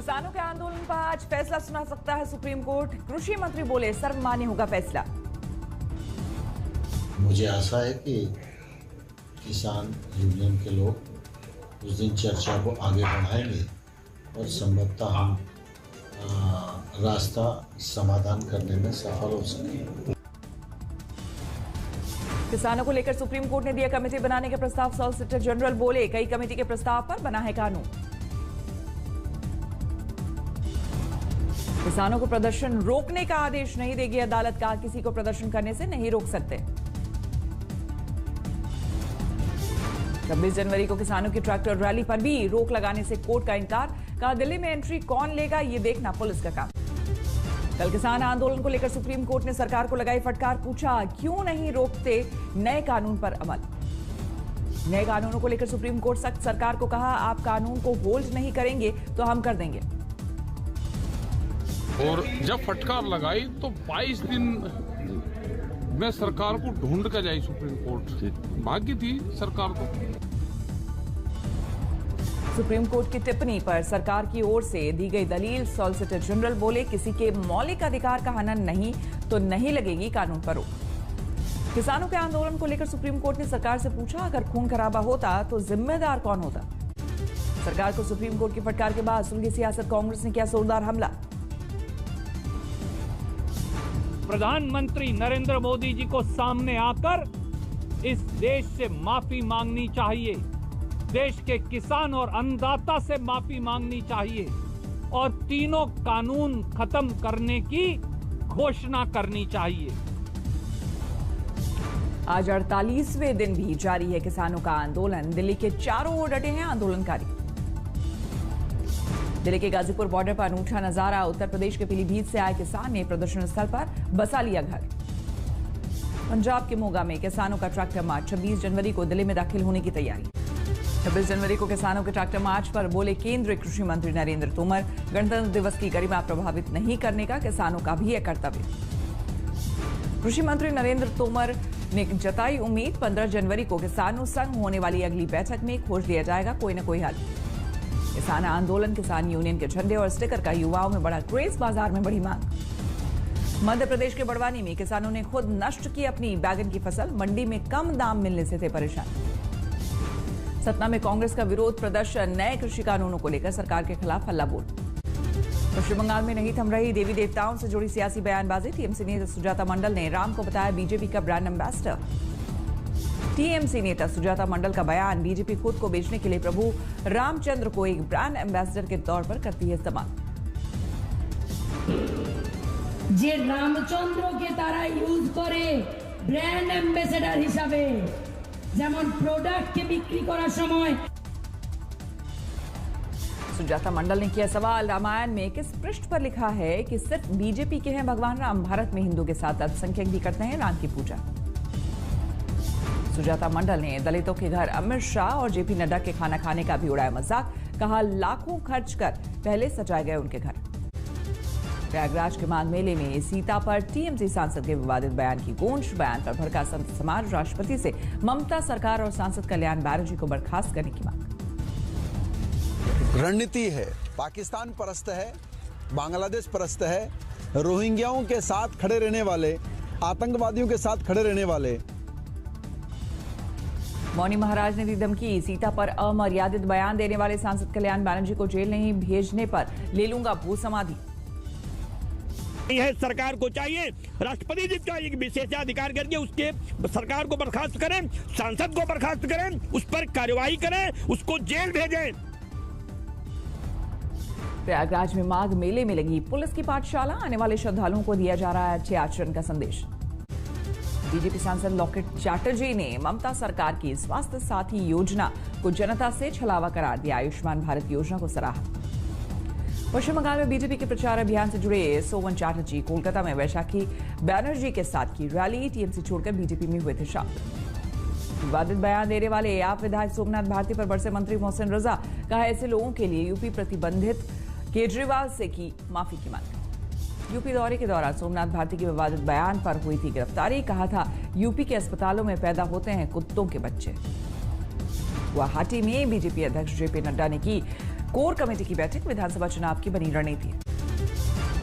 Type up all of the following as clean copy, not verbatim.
किसानों के आंदोलन पर आज फैसला सुना सकता है सुप्रीम कोर्ट। कृषि मंत्री बोले सर्वमान्य होगा फैसला। मुझे आशा है कि किसान यूनियन के लोग उस दिन चर्चा को आगे बढ़ाएंगे और संभवतः हम रास्ता समाधान करने में सफल हो सकें। किसानों को लेकर सुप्रीम कोर्ट ने दिया कमेटी बनाने के प्रस्ताव। सॉलिसिटर जनरल बोले कई कमेटी के प्रस्ताव पर बना है कानून। किसानों को प्रदर्शन रोकने का आदेश नहीं देगी अदालत। कहा किसी को प्रदर्शन करने से नहीं रोक सकते। 26 जनवरी को किसानों की ट्रैक्टर रैली पर भी रोक लगाने से कोर्ट का इनकार। कहा दिल्ली में एंट्री कौन लेगा ये देखना पुलिस का काम। कल किसान आंदोलन को लेकर सुप्रीम कोर्ट ने सरकार को लगाई फटकार। पूछा क्यों नहीं रोकते नए कानून पर अमल। नए कानूनों को लेकर सुप्रीम कोर्ट सख्त। सरकार को कहा आप कानून को होल्ड नहीं करेंगे तो हम कर देंगे। और जब फटकार लगाई तो 22 दिन में सरकार को ढूंढ कर जाई सुप्रीम कोर्ट। भाग्य थी सरकार को। सुप्रीम कोर्ट की टिप्पणी पर सरकार की ओर से दी गई दलील। सॉलिसिटर जनरल बोले किसी के मौलिक अधिकार का हनन नहीं तो नहीं लगेगी कानून पर रोक। किसानों के आंदोलन को लेकर सुप्रीम कोर्ट ने सरकार से पूछा अगर खून खराबा होता तो जिम्मेदार कौन होता। सरकार को सुप्रीम कोर्ट की फटकार के बाद सुलगी सियासत कांग्रेस ने किया जोरदार हमला। प्रधानमंत्री नरेंद्र मोदी जी को सामने आकर इस देश से माफी मांगनी चाहिए। देश के किसान और अन्नदाता से माफी मांगनी चाहिए और तीनों कानून खत्म करने की घोषणा करनी चाहिए। आज 48वें दिन भी जारी है किसानों का आंदोलन। दिल्ली के चारों ओर डटे हैं आंदोलनकारी। दिल्ली के गाजीपुर बॉर्डर पर अनूठा नजारा। उत्तर प्रदेश के पीलीभीत से आए किसान ने प्रदर्शन स्थल पर बसा लिया घर। पंजाब के मोगा में किसानों का ट्रैक्टर मार्च। 26 जनवरी को दिल्ली में दाखिल होने की तैयारी। 26 जनवरी को किसानों के ट्रैक्टर मार्च पर बोले केंद्रीय कृषि मंत्री नरेंद्र तोमर गणतंत्र दिवस की गरिमा प्रभावित नहीं करने का किसानों का भी है कर्तव्य। कृषि मंत्री नरेंद्र तोमर ने जताई उम्मीद 15 जनवरी को किसानों संग होने वाली अगली बैठक में खोज लिया जाएगा कोई न कोई हल। किसान आंदोलन किसान यूनियन के झंडे और स्टिकर का युवाओं में बड़ा क्रेज। बाजार में बड़ी मांग। मध्य प्रदेश के बड़वानी में किसानों ने खुद नष्ट की अपनी बैगन की फसल। मंडी में कम दाम मिलने से थे परेशान। सतना में कांग्रेस का विरोध प्रदर्शन। नए कृषि कानूनों को लेकर सरकार के खिलाफ हल्ला बोल। पश्चिम बंगाल में नहीं थम रही देवी देवताओं से जुड़ी सियासी बयानबाजी। टीएमसी नेता सुजाता मंडल ने राम को बताया बीजेपी का ब्रांड एम्बेसडर। टीएमसी नेता सुजाता मंडल का बयान बीजेपी खुद को बेचने के लिए प्रभु रामचंद्र को एक ब्रांड एम्बेसडर के तौर पर करती है इस्तेमाल। जे रामचंद्र के तारा यूज करे ब्रांड एम्बेसडर हिसाबे जेमन प्रोडक्ट के बिक्री करार समय। सुजाता मंडल ने किया सवाल रामायण में किस पृष्ठ पर लिखा है कि सिर्फ बीजेपी के हैं भगवान राम। भारत में हिंदू के साथ अल्पसंख्यक भी करते हैं राम की पूजा। सुजाता मंडल ने दलितों के घर अमित शाह और जेपी नड्डा के खाना खाने का भी उड़ाया मजाक। कहा लाखों खर्च कर पहले सजाए गए उनके घर। प्रयागराज के माघ मेले में सीता पर टीएमसी सांसद के विवादित बयान की गूंज। बयान पर भड़का संत समाज। राष्ट्रपति से ममता सरकार और सांसद कल्याण बैनर्जी को बर्खास्त करने की मांग। रणनीति है, पाकिस्तान परस्त है, बांग्लादेश परस्त है, रोहिंग्याओं के साथ खड़े रहने वाले, आतंकवादियों के साथ खड़े रहने वाले। मौनी महाराज ने दी धमकी। सीता पर अमर्यादित बयान देने वाले सांसद कल्याण बैनर्जी को जेल नहीं भेजने पर ले लूंगा भू समाधि। यह सरकार को चाहिए राष्ट्रपति जी का एक विशेषाधिकार करके उसके सरकार को बर्खास्त करें, सांसद को बर्खास्त करें, उस पर कार्रवाई करें, उसको जेल भेजें। प्रयागराज में माघ मेले में लगी पुलिस की पाठशाला। आने वाले श्रद्धालुओं को दिया जा रहा है अच्छे आचरण का संदेश। बीजेपी सांसद लॉकेट चैटर्जी ने ममता सरकार की स्वास्थ्य साथी योजना को जनता से छलावा करार दिया। आयुष्मान भारत योजना को सराहा। पश्चिम बंगाल में बीजेपी के प्रचार अभियान से जुड़े सोवन चैटर्जी कोलकाता में वैशाखी बैनर्जी के साथ की रैली। टीएमसी छोड़कर बीजेपी में हुए थे शामिल। विवादित बयान देने वाले आप विधायक सोमनाथ भारती पर बरसे मंत्री मोहसिन रजा। कहा ऐसे लोगों के लिए यूपी प्रतिबंधित। केजरीवाल से की माफी की मांग। यूपी दौरे के दौरान सोमनाथ भारती के विवादित बयान पर हुई थी गिरफ्तारी। कहा था यूपी के अस्पतालों में पैदा होते हैं कुत्तों के बच्चे। गुवाहाटी में बीजेपी अध्यक्ष जेपी नड्डा ने की कोर कमेटी की बैठक, विधानसभा चुनाव की बनी रणनीति।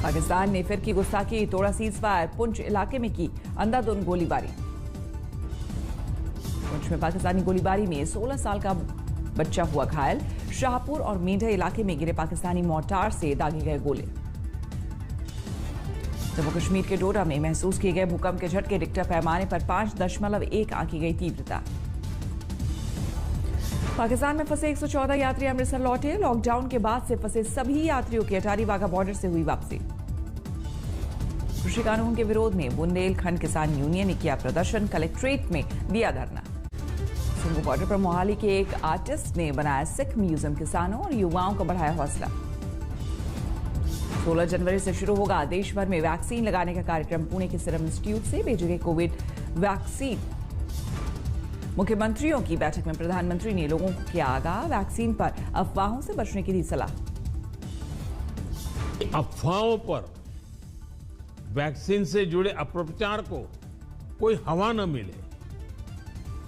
पाकिस्तान ने फिर की गुस्ताखी, तोड़ा सीजफायर, पुंछ इलाके में की अंधाधुंध गोलीबारी। पुंछ में पाकिस्तानी गोलीबारी में 16 साल का बच्चा हुआ घायल। शाहपुर और मेंढा इलाके में गिरे पाकिस्तानी मोर्टार से दागे गए गोले। जम्मू कश्मीर के डोडा में महसूस किए गए भूकंप के झटके, रिक्टर पैमाने पर 5.1 आंकी गई तीव्रता। पाकिस्तान में फंसे 114 यात्री अमृतसर लौटे। लॉकडाउन के बाद से फंसे सभी यात्रियों की अटारी वाघा बॉर्डर से हुई वापसी। कृषि कानून के विरोध में बुंदेलखंड किसान यूनियन ने किया प्रदर्शन, कलेक्ट्रेट में दिया धरना। सिंघू बॉर्डर पर मोहाली के एक आर्टिस्ट ने बनाया सिख म्यूजियम, किसानों और युवाओं का बढ़ाया हौसला। 16 जनवरी से शुरू होगा देश भर में वैक्सीन लगाने का कार्यक्रम। पुणे के सीरम इंस्टीट्यूट से भेजेंगे कोविड वैक्सीन। मुख्यमंत्रियों की बैठक में प्रधानमंत्री ने लोगों को किया आगाह, वैक्सीन पर अफवाहों से बचने की दी सलाह। अफवाहों पर, वैक्सीन से जुड़े अपप्रचार को कोई हवा न मिले,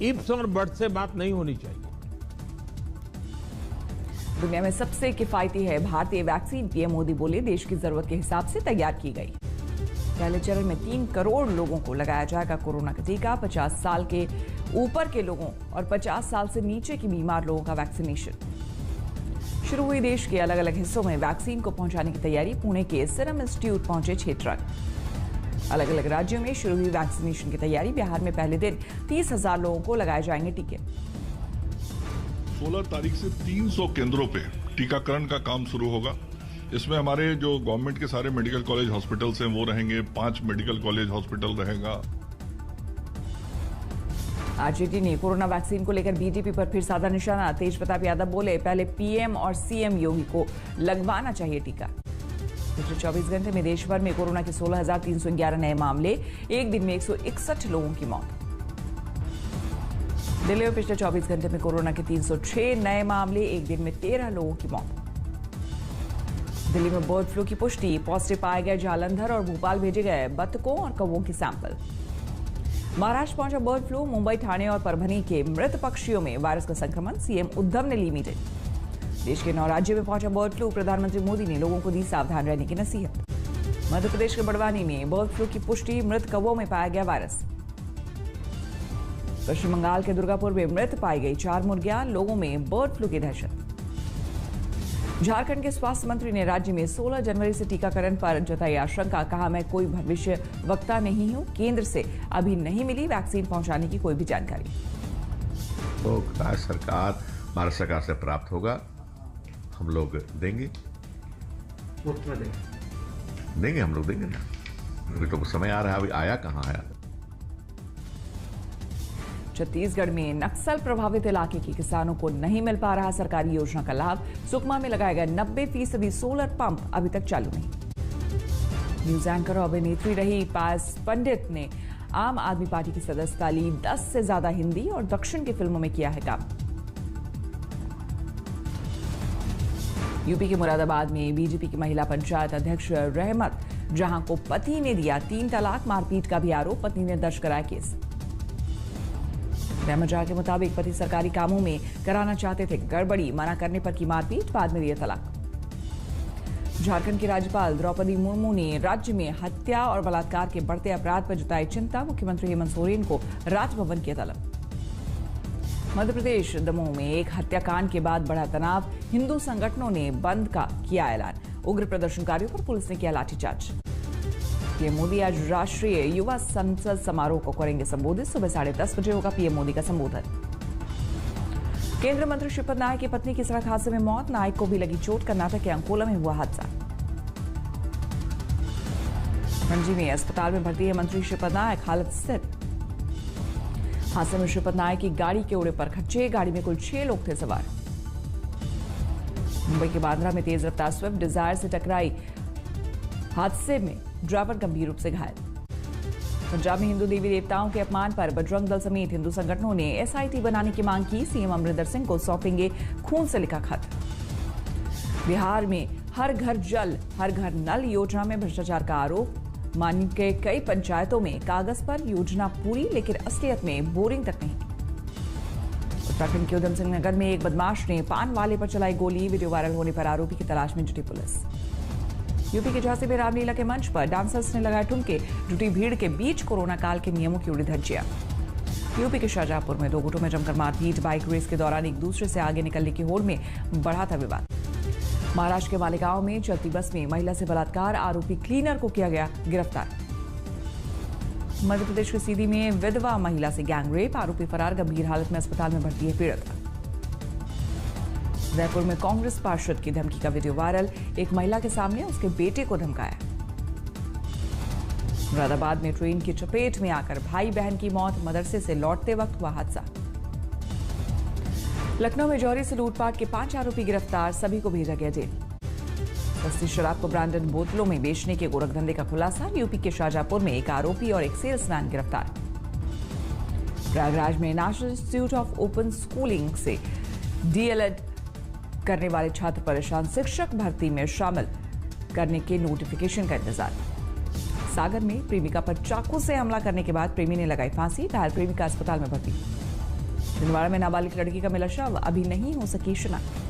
इफ्स और बट्स से बात नहीं होनी चाहिए। दुनिया में सबसे किफायती है भारतीय वैक्सीन, पीएम मोदी बोले, देश की जरूरत के हिसाब से तैयार की गई। पहले चरण में 3 करोड़ लोगों को लगाया जाएगा कोरोना का टीका। 50 साल के ऊपर के लोगों और 50 साल से नीचे के बीमार लोगों का वैक्सीनेशन शुरू हुई। देश के अलग अलग हिस्सों में वैक्सीन को पहुंचाने की तैयारी। पुणे के सीरम इंस्टीट्यूट पहुंचे 6 ट्रक। अलग अलग राज्यों में शुरू हुई वैक्सीनेशन की तैयारी। बिहार में पहले दिन 30,000 लोगों को लगाए जाएंगे टीके। 16 तारीख से 300 केंद्रों पे टीकाकरण का काम शुरू होगा। इसमें हमारे जो गवर्नमेंट के सारे मेडिकल कॉलेज हॉस्पिटल्स हैं वो रहेंगे, 5 मेडिकल कॉलेज हॉस्पिटल रहेगा। आरजेडी ने कोरोना वैक्सीन को लेकर बीजेपी पर फिर साधा निशाना। तेज प्रताप यादव बोले, पहले पीएम और सीएम योगी को लगवाना चाहिए टीका। पिछले 24 घंटे में देश भर में कोरोना के 16,311 नए मामले, एक दिन में 161 लोगों की मौत। दिल्ली में पिछले 24 घंटे में कोरोना के 306 नए मामले, एक दिन में 13 लोगों की मौत। दिल्ली में बर्ड फ्लू की पुष्टि, पॉजिटिव पाए गए जालंधर और भोपाल भेजे गए बतखों और कौवों के सैंपल। महाराष्ट्र पहुंचा बर्ड फ्लू, मुंबई, ठाणे और परभनी के मृत पक्षियों में वायरस का संक्रमण, सीएम उद्धव ने ली मीटिंग। देश के 9 राज्यों में पहुंचा बर्ड फ्लू, प्रधानमंत्री मोदी ने लोगों को दी सावधान रहने की नसीहत। मध्य प्रदेश के बड़वानी में बर्ड फ्लू की पुष्टि, मृत कौवों में पाया गया वायरस। पश्चिम बंगाल के दुर्गापुर में मृत पाई गई 4 मुर्गियां, लोगों में बर्ड फ्लू की दहशत। झारखंड के स्वास्थ्य मंत्री ने राज्य में 16 जनवरी से टीकाकरण पर जताई आशंका, कहा, मैं कोई भविष्य वक्ता नहीं हूं, केंद्र से अभी नहीं मिली वैक्सीन पहुंचाने की कोई भी जानकारी। तो सरकार, भारत सरकार से प्राप्त होगा, हम लोग देंगे, हम लोग देंगे ना। अभी तो समय आ रहा है, अभी आया कहाँ है। छत्तीसगढ़ में नक्सल प्रभावित इलाके के किसानों को नहीं मिल पा रहा सरकारी योजना का लाभ। सुकमा में लगाए गए 90% सोलर पंप अभी तक चालू नहीं। न्यूज एंकर और अभिनेत्री रही पायस पंडित ने आम आदमी पार्टी की सदस्यता ली। 10 से ज्यादा हिंदी और दक्षिण की फिल्मों में किया है काम। यूपी के मुरादाबाद में बीजेपी की महिला पंचायत अध्यक्ष रहमत जहां को पति ने दिया 3 तलाक, मारपीट का भी आरोप, पत्नी ने दर्ज कराया केस। रहमत जहां के मुताबिक पति सरकारी कामों में कराना चाहते थे गड़बड़ी, मना करने पर की मारपीट, बाद में दिया तलाक। झारखंड की राज्यपाल द्रौपदी मुर्मू ने राज्य में हत्या और बलात्कार के बढ़ते अपराध पर जताई चिंता। मुख्यमंत्री हेमंत सोरेन को राजभवन किया तलब। मध्य प्रदेश दमोह में एक हत्याकांड के बाद बढ़ा तनाव, हिंदू संगठनों ने बंद का किया ऐलान। उग्र प्रदर्शनकारियों पर पुलिस ने किया लाठीचार्ज। पीएम मोदी आज राष्ट्रीय युवा संसद समारोह को करेंगे संबोधित। सुबह 10:30 बजे होगा पीएम मोदी का संबोधन। केंद्रीय मंत्री श्रीपद नायक की पत्नी की सड़क हादसे में मौत, नायक को भी लगी चोट। कर्नाटक के अंकोला में हुआ हादसा। पणजी में अस्पताल में भर्ती है मंत्री श्रीपद नायक, हालत स्थिर। हादसे में श्रीपद नायक की गाड़ी के उड़े पर खच्चे, गाड़ी में कुल 6 लोग थे सवार। मुंबई के बांद्रा में तेज रफ्तार स्विफ्ट डिजायर से टकराई, हादसे में ड्राइवर गंभीर रूप से घायल। पंजाब में हिंदू देवी देवताओं के अपमान पर बजरंग दल समेत हिंदू संगठनों ने एसआईटी बनाने की मांग की। सीएम अमरिंदर सिंह को सौंपेंगे खून से लिखा खत। बिहार में हर घर जल हर घर नल योजना में भ्रष्टाचार का आरोप। मानी के कई पंचायतों में कागज पर योजना पूरी, लेकिन असलियत में बोरिंग तक नहीं। उत्तराखंड के उधम सिंह नगर में एक बदमाश ने पान वाले पर चलाई गोली। वीडियो वायरल होने पर आरोपी की तलाश में जुटी पुलिस। यूपी के झांसी में रामलीला के मंच पर डांसर्स ने लगाए ठुमके। जुटी भीड़ के बीच कोरोना काल के नियमों की उड़ी धज्जियां। यूपी के शाहजहांपुर में दो गुटों में जमकर मारपीट। बाइक रेस के दौरान एक दूसरे से आगे निकलने की होड़ में बढ़ा था विवाद। महाराष्ट्र के मालेगांव में चलती बस में महिला से बलात्कार। आरोपी क्लीनर को किया गया गिरफ्तार। मध्य प्रदेश के सीधी में विधवा महिला से गैंग रेप। आरोपी फरार, गंभीर हालत में अस्पताल में भर्ती है पीड़ित। जयपुर में कांग्रेस पार्षद की धमकी का वीडियो वायरल। एक महिला के सामने उसके बेटे को धमकाया। मुरादाबाद में ट्रेन की चपेट में आकर भाई बहन की मौत। मदरसे से लौटते वक्त हुआ हादसा। लखनऊ में जौहरी से लूटपाट के 5 आरोपी गिरफ्तार। सभी को भेजा गया जेल। सस्ती शराब को ब्रांडेड बोतलों में बेचने के गोरखधंधे का खुलासा। यूपी के शाहजहांपुर में एक आरोपी और एक सेल्समैन गिरफ्तार। प्रयागराज में national institute of open schooling से डीएलएड करने वाले छात्र परेशान। शिक्षक भर्ती में शामिल करने के नोटिफिकेशन का इंतजार। सागर में प्रेमिका पर चाकू से हमला करने के बाद प्रेमी ने लगाई फांसी। घायल प्रेमिका अस्पताल में भर्ती। छिंदवाड़ा में नाबालिग लड़की का मिला शव। अभी नहीं हो सकी शिनाख्त।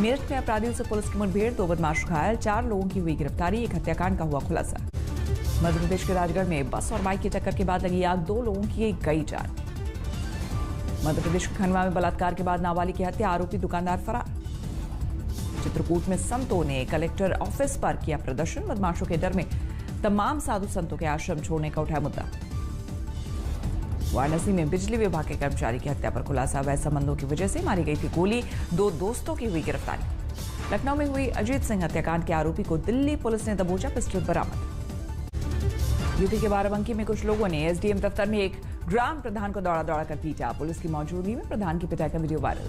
मेरठ में अपराधियों से पुलिस की मुठभेड़। 2 बदमाश घायल। 4 लोगों की हुई गिरफ्तारी। एक हत्याकांड का हुआ खुलासा। मध्य प्रदेश के राजगढ़ में बस और बाइक की टक्कर के बाद लगी आग। 2 लोगों की गई जान। मध्य प्रदेश के खंडवा में बलात्कार के बाद नाबालिग की हत्या। आरोपी दुकानदार फरार। चित्रकूट में संतों ने कलेक्टर ऑफिस पर किया प्रदर्शन। बदमाशों के डर में तमाम साधु संतों के आश्रम छोड़ने का उठाया मुद्दा। वाराणसी में बिजली विभाग के कर्मचारी की हत्या पर खुलासा। वैध संबंधों की वजह से मारी गई थी गोली। 2 दोस्तों की हुई गिरफ्तारी। लखनऊ में हुई अजीत सिंह हत्याकांड के आरोपी को दिल्ली पुलिस ने दबोचा। पिस्टल बरामद। यूपी के बाराबंकी में कुछ लोगों ने एसडीएम दफ्तर में एक ग्राम प्रधान को दौड़ा कर पीटा। पुलिस की मौजूदगी में प्रधान की पिटाई का वीडियो वायरल।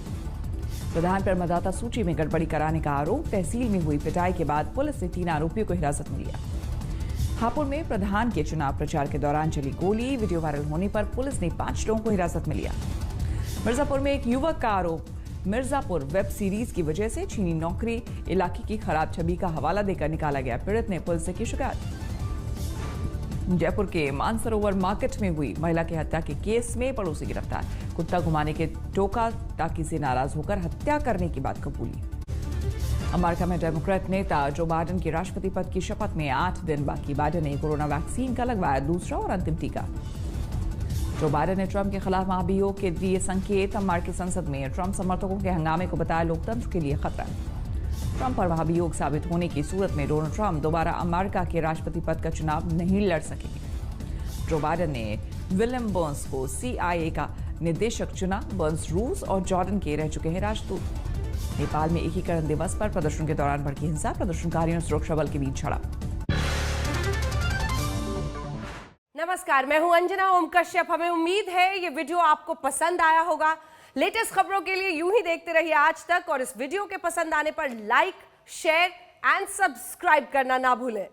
प्रधान पर मतदाता सूची में गड़बड़ी कराने का आरोप। तहसील में हुई पिटाई के बाद पुलिस ने 3 आरोपियों को हिरासत में लिया। हापुड़ में प्रधान के चुनाव प्रचार के दौरान चली गोली। वीडियो वायरल होने पर पुलिस ने 5 लोगों को हिरासत में लिया। मिर्जापुर में एक युवक का आरोप। मिर्जापुर वेब सीरीज की वजह से छीनी नौकरी। इलाके की खराब छवि का हवाला देकर निकाला गया। पीड़ित ने पुलिस से की शिकायत। जयपुर के मानसरोवर मार्केट में हुई महिला की हत्या के केस में पड़ोसी गिरफ्तार। कुत्ता घुमाने के टोका टाकी से नाराज होकर हत्या करने की बात कबूली। अमेरिका में डेमोक्रेट नेता जो बाइडेन की राष्ट्रपति पद की शपथ में 8 दिन बाकी। बाइडेन ने कोरोना वैक्सीन का लगवाया दूसरा और अंतिम टीका। जो बाइडेन ने ट्रंप के खिलाफ महाभियोग के दिए संकेत। अमेरिकी संसद में ट्रंप समर्थकों के हंगामे को बताया लोकतंत्र के लिए खतरा। ट्रंप पर महाभियोग साबित होने की सूरत में डोनाल्ड ट्रंप दोबारा अमेरिका के राष्ट्रपति पद का चुनाव नहीं लड़ सकेंगे। जो बाइडेन ने विलियम बर्न्स को CIA का निदेशक चुना। बर्न्स रूस और जॉर्डन के रह चुके हैं राजदूत। नेपाल में एकीकरण दिवस पर प्रदर्शन के दौरान भड़की हिंसा। प्रदर्शनकारियों और सुरक्षा बल के बीच झड़प। नमस्कार, मैं हूं अंजना ओम कश्यप। हमें उम्मीद है ये वीडियो आपको पसंद आया होगा। लेटेस्ट खबरों के लिए यूं ही देखते रहिए आज तक और इस वीडियो के पसंद आने पर लाइक, शेयर एंड सब्सक्राइब करना ना भूलें।